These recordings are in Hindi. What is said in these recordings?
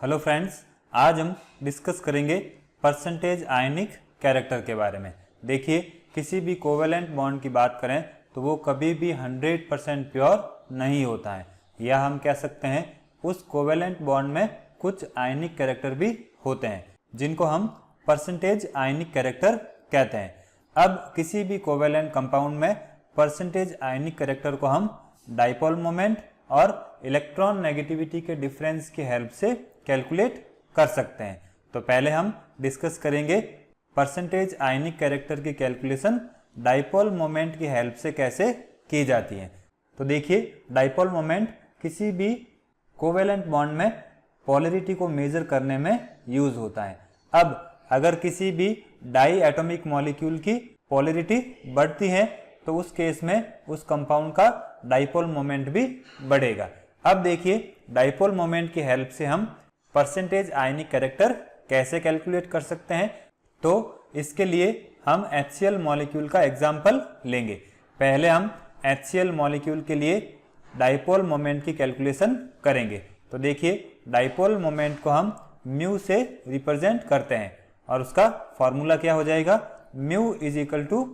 हेलो फ्रेंड्स, आज हम डिस्कस करेंगे परसेंटेज आयनिक कैरेक्टर के बारे में। देखिए, किसी भी कोवेलेंट बॉन्ड की बात करें तो वो कभी भी 100% प्योर नहीं होता है, या हम कह सकते हैं उस कोवेलेंट बॉन्ड में कुछ आयनिक कैरेक्टर भी होते हैं जिनको हम परसेंटेज आयनिक कैरेक्टर कहते हैं। अब किसी भी कोवेलेंट कंपाउंड में परसेंटेज आयनिक कैरेक्टर को हम डाइपोल मोमेंट और इलेक्ट्रॉन नेगेटिविटी के डिफरेंस की हेल्प से कैलकुलेट कर सकते हैं। तो पहले हम डिस्कस करेंगे परसेंटेज आयनिक कैरेक्टर की कैलकुलेशन डाइपोल मोमेंट की हेल्प से कैसे की जाती है। तो देखिए, डाइपोल मोमेंट किसी भी कोवेलेंट बॉन्ड में पोलैरिटी को मेजर करने में यूज होता है। अब अगर किसी भी डाई एटॉमिक मॉलिक्यूल की पोलैरिटी बढ़ती है तो उस केस में उस कंपाउंड का डाइपोल मोमेंट भी बढ़ेगा। अब देखिए, डाइपोल मोमेंट की हेल्प से हम परसेंटेज आयनिक कैरेक्टर कैसे कैलकुलेट कर सकते हैं। तो इसके लिए हम HCl मॉलिक्यूल का एग्जाम्पल लेंगे। पहले हम HCl मॉलिक्यूल के लिए डाइपोल मोमेंट की कैलकुलेशन करेंगे। तो देखिए, डाइपोल मोमेंट को हम म्यू से रिप्रेजेंट करते हैं और उसका फॉर्मूला क्या हो जाएगा, mu is equal to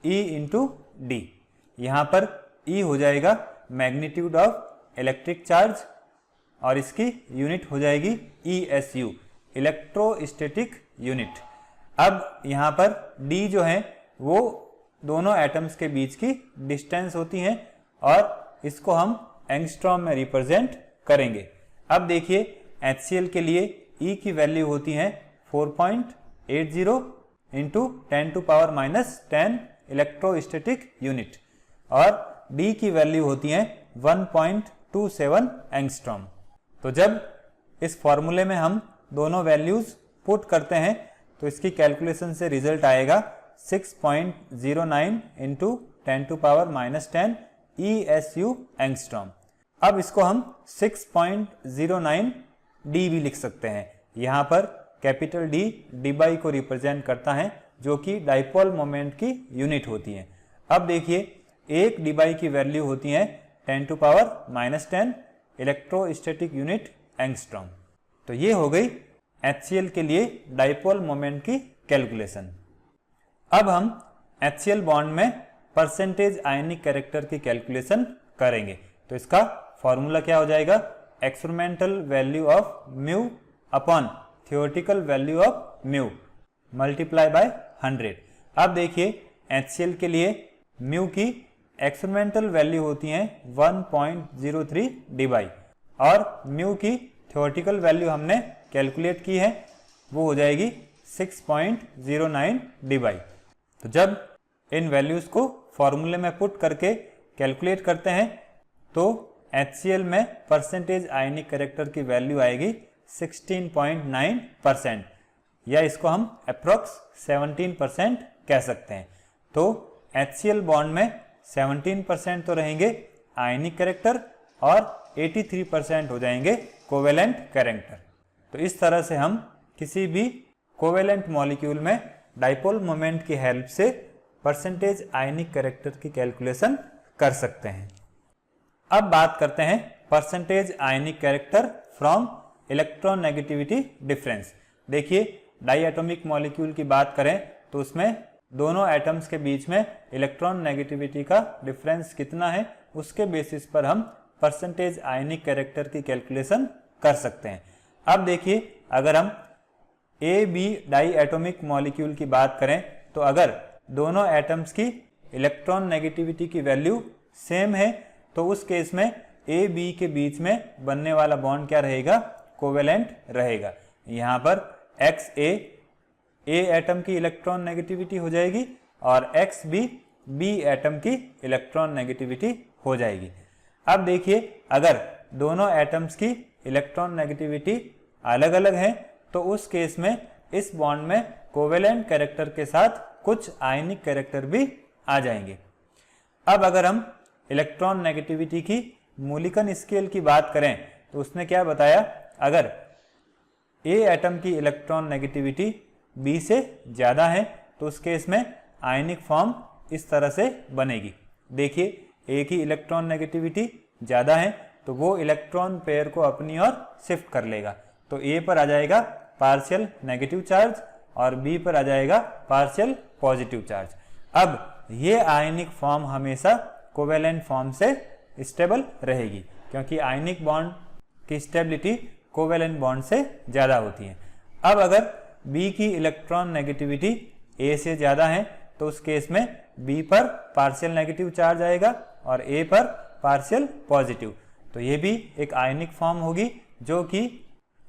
E into D. यहाँ पर ई हो जाएगा मैग्नीट्यूड ऑफ इलेक्ट्रिक चार्ज और इसकी यूनिट हो जाएगी ESU, इलेक्ट्रोस्टैटिक यूनिट। अब यहाँ पर डी जो है वो दोनों एटम्स के बीच की डिस्टेंस होती है और इसको हम एंगस्ट्रॉम में रिप्रेजेंट करेंगे। अब देखिए, HCl के लिए E की वैल्यू होती है 4.80 इंटू 10⁻⁻10 इलेक्ट्रोस्टैटिक यूनिट और D की वैल्यू होती है 1.27 एंगस्ट्रॉम। तो जब इस फॉर्मूले में हम दोनों वैल्यूज पुट करते हैं तो इसकी कैलकुलेशन से रिजल्ट आएगा 6.09 इंटू 10⁻⁻10 ESU एंगस्ट्रॉम। अब इसको हम 6.09 D भी लिख सकते हैं। यहाँ पर कैपिटल D डीबाई को रिप्रेजेंट करता है जो कि डाइपोल मोमेंट की यूनिट होती है। अब देखिए, एक डीबाई की वैल्यू होती है 10⁻⁻10 इलेक्ट्रोस्टैटिक यूनिट एंगस्ट्रॉम। तो ये हो गई HCl के लिए डाइपोल मोमेंट की कैलकुलेशन। अब हम HCl बॉन्ड में परसेंटेज आयनिक कैरेक्टर की कैलकुलेशन करेंगे। तो इसका फॉर्मूला क्या हो जाएगा, experimental value of mu upon theoretical value of mu multiply by 100। अब देखिए, HCl के लिए म्यू की एक्सपेरिमेंटल वैल्यू होती है 1.03 डीबाई और म्यू की थ्योरेटिकल वैल्यू हमने कैलकुलेट की है, वो हो जाएगी 6.09 डीबाई। तो जब इन वैल्यूज को फॉर्मूले में पुट करके कैलकुलेट करते हैं तो HCl में परसेंटेज आयनिक कैरेक्टर की वैल्यू आएगी 16.9%, या इसको हम अप्रोक्स 17% कह सकते हैं। तो HCl बॉन्ड में 17% तो रहेंगे आयनिक कैरेक्टर और 83% हो जाएंगे कोवेलेंट कैरेक्टर। तो इस तरह से हम किसी भी कोवेलेंट मॉलिक्यूल में डाइपोल मोमेंट की हेल्प से परसेंटेज आयनिक कैरेक्टर की कैलकुलेशन कर सकते हैं। अब बात करते हैं percentage ionic character from electron negativity difference. देखिए, डाई एटॉमिक मॉलिक्यूल की बात करें तो उसमें दोनों एटम्स के बीच में इलेक्ट्रॉन नेगेटिविटी का डिफरेंस कितना है उसके बेसिस पर हम परसेंटेज आयनिक कैरेक्टर की कैलकुलेशन कर सकते हैं। अब देखिए, अगर हम AB डाई एटॉमिक मॉलिक्यूल की बात करें तो अगर दोनों एटम्स की इलेक्ट्रॉन नेगेटिविटी की वैल्यू सेम है तो उस केस में AB के बीच में बनने वाला बॉन्ड क्या रहेगा, कोवेलेंट रहेगा। यहाँ पर XA A एटम की इलेक्ट्रॉन नेगेटिविटी हो जाएगी और XB B एटम की इलेक्ट्रॉन नेगेटिविटी हो जाएगी। अब देखिए, अगर दोनों एटम्स की इलेक्ट्रॉन नेगेटिविटी अलग अलग है तो उस केस में इस बॉन्ड में कोवेलेंट कैरेक्टर के साथ कुछ आयनिक कैरेक्टर भी आ जाएंगे। अब अगर हम इलेक्ट्रॉन नेगेटिविटी की मूलिकन स्केल की बात करें तो उसने क्या बताया, अगर A एटम की इलेक्ट्रॉन नेगेटिविटी B से ज़्यादा है तो उस केस में आयनिक फॉर्म इस तरह से बनेगी। देखिए, A की इलेक्ट्रॉन नेगेटिविटी ज़्यादा है तो वो इलेक्ट्रॉन पेयर को अपनी ओर शिफ्ट कर लेगा तो ए पर आ जाएगा पार्शियल नेगेटिव चार्ज और बी पर आ जाएगा पार्शियल पॉजिटिव चार्ज। अब ये आयनिक फॉर्म हमेशा कोवेलेंट फॉर्म से स्टेबल रहेगी, क्योंकि आयनिक बॉन्ड की स्टेबिलिटी कोवेलेंट बॉन्ड से ज़्यादा होती है। अब अगर बी की इलेक्ट्रॉन नेगेटिविटी ए से ज़्यादा है तो उस केस में बी पर पार्शियल नेगेटिव चार्ज आएगा और ए पर पार्शियल पॉजिटिव। तो ये भी एक आयनिक फॉर्म होगी जो कि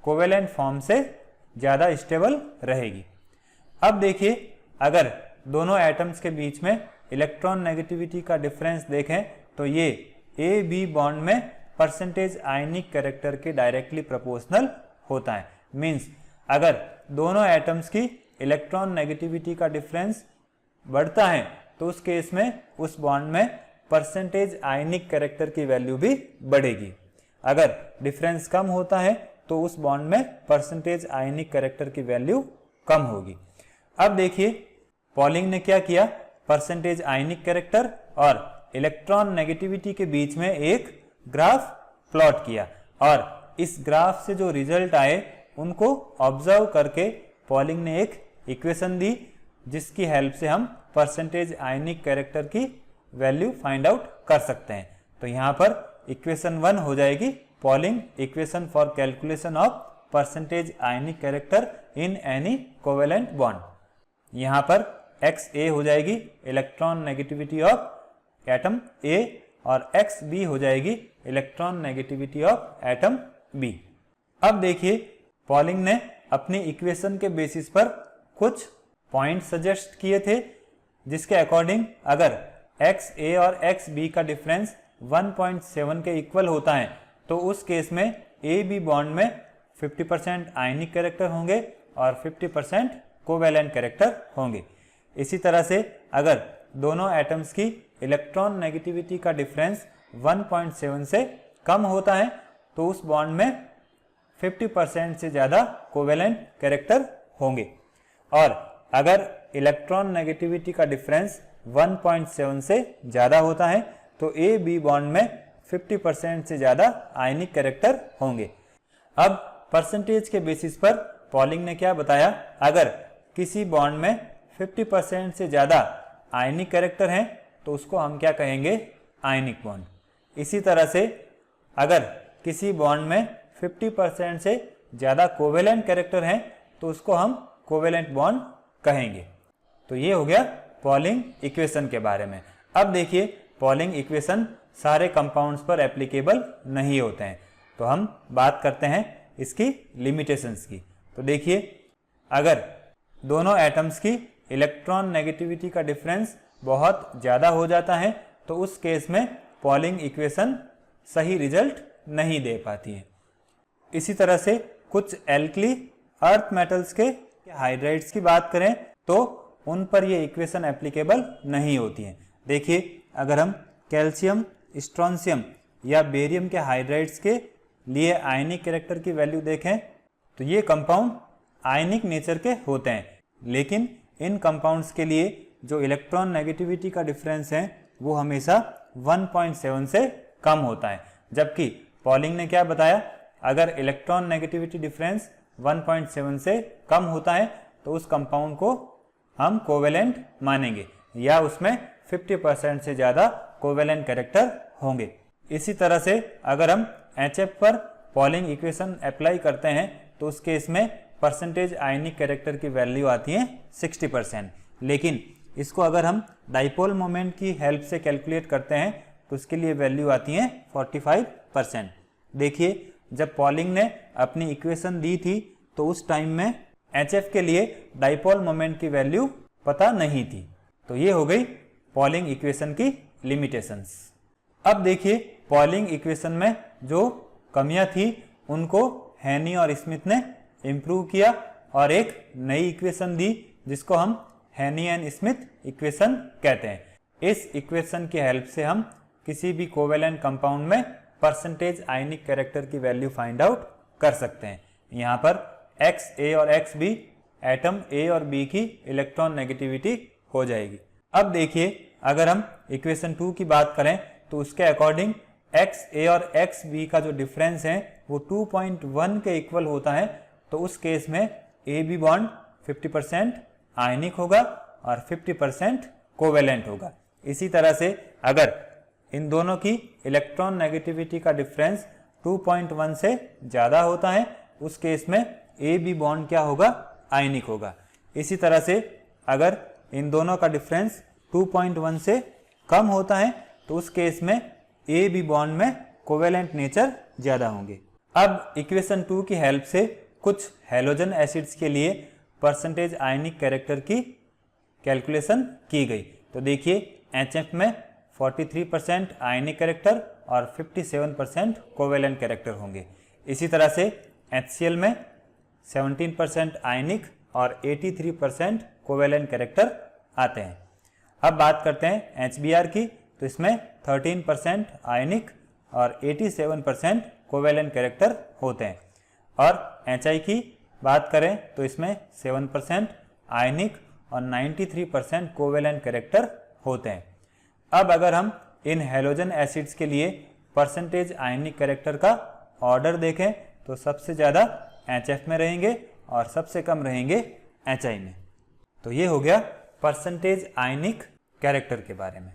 कोवेलेंट फॉर्म से ज़्यादा स्टेबल रहेगी। अब देखिए, अगर दोनों एटम्स के बीच में इलेक्ट्रॉन नेगेटिविटी का डिफरेंस देखें तो ये ए बी बॉन्ड में परसेंटेज आयनिक कैरेक्टर के डायरेक्टली प्रोपोर्शनल होता है। मीन्स अगर दोनों एटम्स की इलेक्ट्रॉन नेगेटिविटी का डिफरेंस बढ़ता है तो उस केस में उस बॉन्ड में परसेंटेज आयनिक कैरेक्टर की वैल्यू भी बढ़ेगी। अगर डिफरेंस कम होता है तो उस बॉन्ड में परसेंटेज आयनिक कैरेक्टर की वैल्यू कम होगी। अब देखिए, पॉलिंग ने क्या किया, परसेंटेज आयनिक कैरेक्टर और इलेक्ट्रॉन नेगेटिविटी के बीच में एक ग्राफ प्लॉट किया और इस ग्राफ से जो रिजल्ट आए उनको ऑब्जर्व करके पॉलिंग ने एक इक्वेशन दी जिसकी हेल्प से हम परसेंटेज आयनिक कैरेक्टर की वैल्यू फाइंड आउट कर सकते हैं। तो यहाँ पर इक्वेशन 1 हो जाएगी polling equation for calculation of percentage ionic character in any covalent bond. यहाँ पर XA हो जाएगी electron negativity of atom A और XB हो जाएगी electron negativity of atom B। अब देखिए, पॉलिंग ने अपनी इक्वेशन के बेसिस पर कुछ पॉइंट सजेस्ट किए थे जिसके अकॉर्डिंग अगर XA और XB का डिफरेंस 1.7 के इक्वल होता है तो उस केस में AB बॉन्ड में 50% आयनिक कैरेक्टर होंगे और 50% कोवेलेंट कैरेक्टर होंगे। इसी तरह से अगर दोनों एटम्स की इलेक्ट्रॉन नेगेटिविटी का डिफरेंस 1.7 से कम होता है तो उस बॉन्ड में 50% से ज़्यादा कोवेलेंट कैरेक्टर होंगे और अगर इलेक्ट्रॉन नेगेटिविटी का डिफरेंस 1.7 से ज़्यादा होता है तो ए बी बॉन्ड में 50% से ज़्यादा आयनिक कैरेक्टर होंगे। अब परसेंटेज के बेसिस पर पॉलिंग ने क्या बताया, अगर किसी बॉन्ड में 50% से ज़्यादा आयनिक कैरेक्टर हैं तो उसको हम क्या कहेंगे, आयनिक बॉन्ड। इसी तरह से अगर किसी बॉन्ड में 50% से ज़्यादा कोवेलेंट कैरेक्टर हैं तो उसको हम कोवेलेंट बॉन्ड कहेंगे। तो ये हो गया पॉलिंग इक्वेशन के बारे में। अब देखिए, पॉलिंग इक्वेशन सारे कंपाउंड्स पर एप्लीकेबल नहीं होते हैं, तो हम बात करते हैं इसकी लिमिटेशंस की। तो देखिए, अगर दोनों एटम्स की इलेक्ट्रॉन नेगेटिविटी का डिफरेंस बहुत ज़्यादा हो जाता है तो उस केस में पॉलिंग इक्वेशन सही रिजल्ट नहीं दे पाती है। इसी तरह से कुछ एल्कली अर्थ मेटल्स के हाइड्राइड्स की बात करें तो उन पर ये इक्वेशन एप्लीकेबल नहीं होती है। देखिए, अगर हम कैल्शियम, स्ट्रोंशियम या बेरियम के हाइड्राइड्स के लिए आयनिक कैरेक्टर की वैल्यू देखें तो ये कंपाउंड आयनिक नेचर के होते हैं, लेकिन इन कंपाउंड्स के लिए जो इलेक्ट्रॉन नेगेटिविटी का डिफरेंस है वो हमेशा 1.7 से कम होता है। जबकि पॉलिंग ने क्या बताया, अगर इलेक्ट्रॉन नेगेटिविटी डिफरेंस 1.7 से कम होता है तो उस कंपाउंड को हम कोवेलेंट मानेंगे या उसमें 50% से ज़्यादा कोवेलेंट कैरेक्टर होंगे। इसी तरह से अगर हम HF पर पॉलिंग इक्वेशन अप्लाई करते हैं तो उस केस में परसेंटेज आयनिक कैरेक्टर की वैल्यू आती है 60%, लेकिन इसको अगर हम डाइपोल मोमेंट की हेल्प से कैलकुलेट करते हैं तो उसके लिए वैल्यू आती है 45%। देखिए, जब पॉलिंग ने अपनी इक्वेशन दी थी तो उस टाइम में HF के लिए डाइपोल मोमेंट की वैल्यू पता नहीं थी। तो ये हो गई पॉलिंग इक्वेशन की लिमिटेशंस। अब देखिए, पॉलिंग इक्वेशन में जो कमियां थी उनको हैनी और स्मिथ ने इम्प्रूव किया और एक नई इक्वेशन दी जिसको हम हैनी एंड स्मिथ इक्वेशन कहते हैं। इस इक्वेशन की हेल्प से हम किसी भी कोवेलेंट कंपाउंड में परसेंटेज आयनिक कैरेक्टर की वैल्यू फाइंड आउट कर सकते हैं। यहाँ पर XA और XB एटम A और B की इलेक्ट्रॉन नेगेटिविटी हो जाएगी। अब देखिए, अगर हम इक्वेशन 2 की बात करें तो उसके अकॉर्डिंग XA और XB का जो डिफरेंस है वो 2.1 के इक्वल होता है, तो उस केस में AB बॉन्ड 50% आयनिक होगा और 50% कोवेलेंट होगा। इसी तरह से अगर इन दोनों की इलेक्ट्रॉन नेगेटिविटी का डिफरेंस 2.1 से ज़्यादा होता है, उस केस में AB बॉन्ड क्या होगा, आयनिक होगा। इसी तरह से अगर इन दोनों का डिफरेंस 2.1 से कम होता है, तो उस केस में AB बॉन्ड में कोवेलेंट नेचर ज़्यादा होंगे। अब इक्वेशन 2 की हेल्प से कुछ हैलोजन एसिड्स के लिए परसेंटेज आयनिक कैरेक्टर की कैलकुलेशन की गई। तो देखिए HF में 43% आयनिक कैरेक्टर और 57% कोवेलेंट कैरेक्टर होंगे। इसी तरह से HCl में 17% आयनिक और 83% कोवेलेंट कैरेक्टर आते हैं। अब बात करते हैं HBr की, तो इसमें 13% आयनिक और 87% कोवेलेंट कैरेक्टर होते हैं। और HI की बात करें तो इसमें 7% आयनिक और 93% कोवेलेंट कैरेक्टर होते हैं। अब अगर हम इन हैलोजन एसिड्स के लिए परसेंटेज आयनिक कैरेक्टर का ऑर्डर देखें तो सबसे ज़्यादा HF में रहेंगे और सबसे कम रहेंगे HI में। तो ये हो गया परसेंटेज आयनिक कैरेक्टर के बारे में।